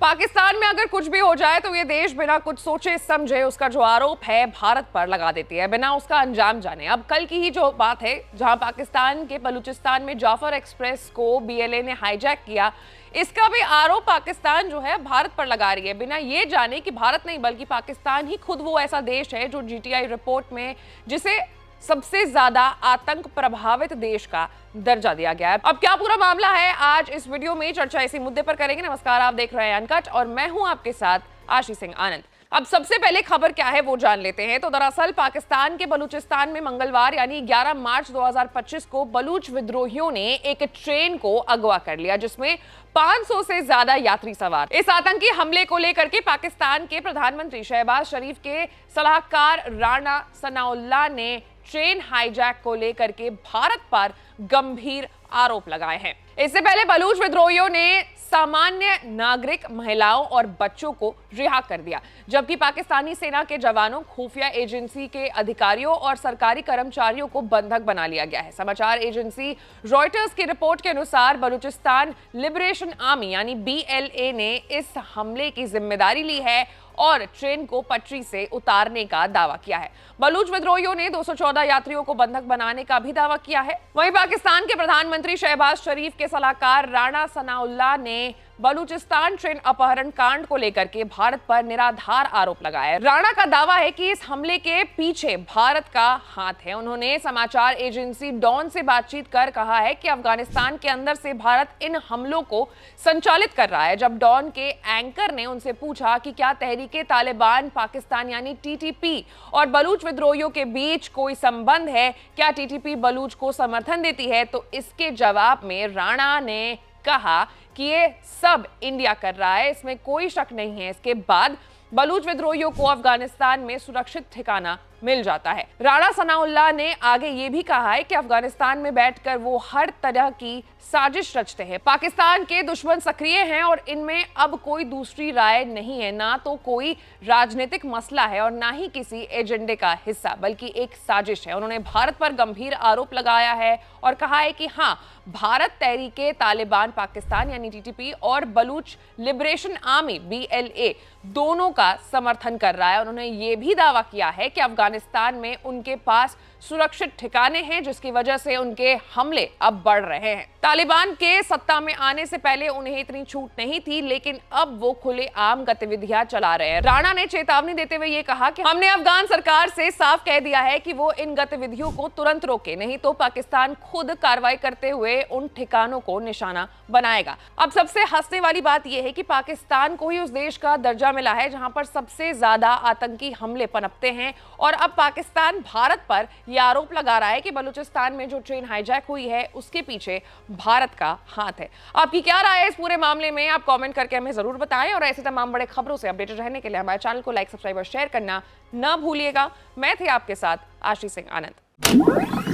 पाकिस्तान में अगर कुछ भी हो जाए तो ये देश बिना कुछ सोचे समझे उसका जो आरोप है भारत पर लगा देती है, बिना उसका अंजाम जाने। अब कल की ही जो बात है, जहां पाकिस्तान के बलूचिस्तान में जाफर एक्सप्रेस को बीएलए ने हाईजैक किया, इसका भी आरोप पाकिस्तान जो है भारत पर लगा रही है, बिना ये जाने कि भारत नहीं बल्कि पाकिस्तान ही खुद वो ऐसा देश है जो जीटीआई रिपोर्ट में जिसे सबसे ज्यादा आतंक प्रभावित देश का दर्जा दिया गया है। अब क्या पूरा मामला है, आज इस वीडियो में चर्चा इसी मुद्दे पर करेंगे। नमस्कार, आप देख रहे हैं अनकट और मैं हूं आपके साथ आशी सिंह आनंद। अब सबसे पहले खबर क्या है वो जान लेते हैं। तो दरअसल पाकिस्तान के बलूचिस्तान में मंगलवार यानी 11 मार्च 2025 को बलूच विद्रोहियों ने एक ट्रेन को अगवा कर लिया जिसमें 500 से ज्यादा यात्री सवार। इस आतंकी हमले को लेकर के पाकिस्तान के प्रधानमंत्री शहबाज शरीफ के सलाहकार राणा सनाउल्लाह ने ट्रेन हाईजैक को लेकर के भारत पर गंभीर आरोप लगाए हैं। इससे पहले बलूच विद्रोहियों ने सामान्य नागरिक, महिलाओं और बच्चों को रिहा कर दिया, जबकि पाकिस्तानी सेना के जवानों, खुफिया एजेंसी के अधिकारियों और सरकारी कर्मचारियों को बंधक बना लिया गया है। समाचार एजेंसी रॉयटर्स की रिपोर्ट के अनुसार बलूचिस्तान लिबरेशन आर्मी यानी बीएलए ने इस हमले की जिम्मेदारी ली है और ट्रेन को पटरी से उतारने का दावा किया है। बलूच विद्रोहियों ने 214 यात्रियों को बंधक बनाने का भी दावा किया है। वहीं पाकिस्तान के प्रधानमंत्री शहबाज शरीफ के सलाहकार राणा सनाउल्लाह ने बलूचिस्तान ट्रेन अपहरण कांड को लेकर के भारत पर निराधार आरोप लगाया। राणा का दावा है कि इस हमले के पीछे भारत का हाथ है। उन्होंने समाचार एजेंसी डॉन से बातचीत कर कहा है कि अफगानिस्तान के अंदर से भारत इन हमलों को संचालित कर रहा है। जब डॉन के एंकर ने उनसे पूछा कि क्या तहरीके तालिबान पाकिस्तान यानी टीटीपी और बलूच विद्रोहियों के बीच कोई संबंध है, क्या टीटीपी बलूच को समर्थन देती है, तो इसके जवाब में राणा ने कहा कि ये सब इंडिया कर रहा है, इसमें कोई शक नहीं है। इसके बाद बलूच विद्रोहियों को अफगानिस्तान में सुरक्षित ठिकाना मिल जाता है। राणा सनाउल्लाह ने आगे ये भी कहा है कि अफगानिस्तान में बैठकर वो हर तरह की साजिश रचते हैं। पाकिस्तान के दुश्मन सक्रिय हैं और इनमें अब कोई दूसरी राय नहीं है, ना तो कोई राजनीतिक मसला है और ना ही किसी एजेंडे का हिस्सा, बल्कि एक साजिश है। उन्होंने भारत पर गंभीर आरोप लगाया है और कहा है कि हाँ, भारत तहरीके तालिबान पाकिस्तान यानी टीटीपी और बलूच लिबरेशन आर्मी बीएलए दोनों का समर्थन कर रहा है। उन्होंने ये भी दावा किया है कि अफगानिस्तान में उनके पास सुरक्षित ठिकाने हैं, जिसकी वजह से उनके हमले अब बढ़ रहे हैं। तालिबान के सत्ता में आने से पहले उन्हें इतनी छूट नहीं थी, लेकिन अब वो खुले आम गतिविधियां चला रहे हैं। राणा ने चेतावनी देते हुए ये कहा कि हमने अफगान सरकार से साफ कह दिया है कि वो इन गतिविधियों को तुरंत रोके, नहीं तो पाकिस्तान खुद कार्रवाई करते हुए उन ठिकानों को निशाना बनाएगा। अब सबसे हंसने वाली बात यह है कि पाकिस्तान को ही उस देश का दर्जा मिला है जहां पर सबसे ज्यादा आतंकी हमले पनपते हैं, और अब पाकिस्तान भारत पर यह आरोप लगा रहा है कि बलूचिस्तान में जो ट्रेन हाईजैक हुई है उसके पीछे भारत का हाथ है। आपकी क्या राय है इस पूरे मामले में, आप कमेंट करके हमें जरूर बताएं और ऐसे तमाम बड़े खबरों से अपडेटेड रहने के लिए हमारे चैनल को लाइक, सब्सक्राइब और शेयर करना ना भूलिएगा। मैं थी आपके साथ आशी सिंह आनंद।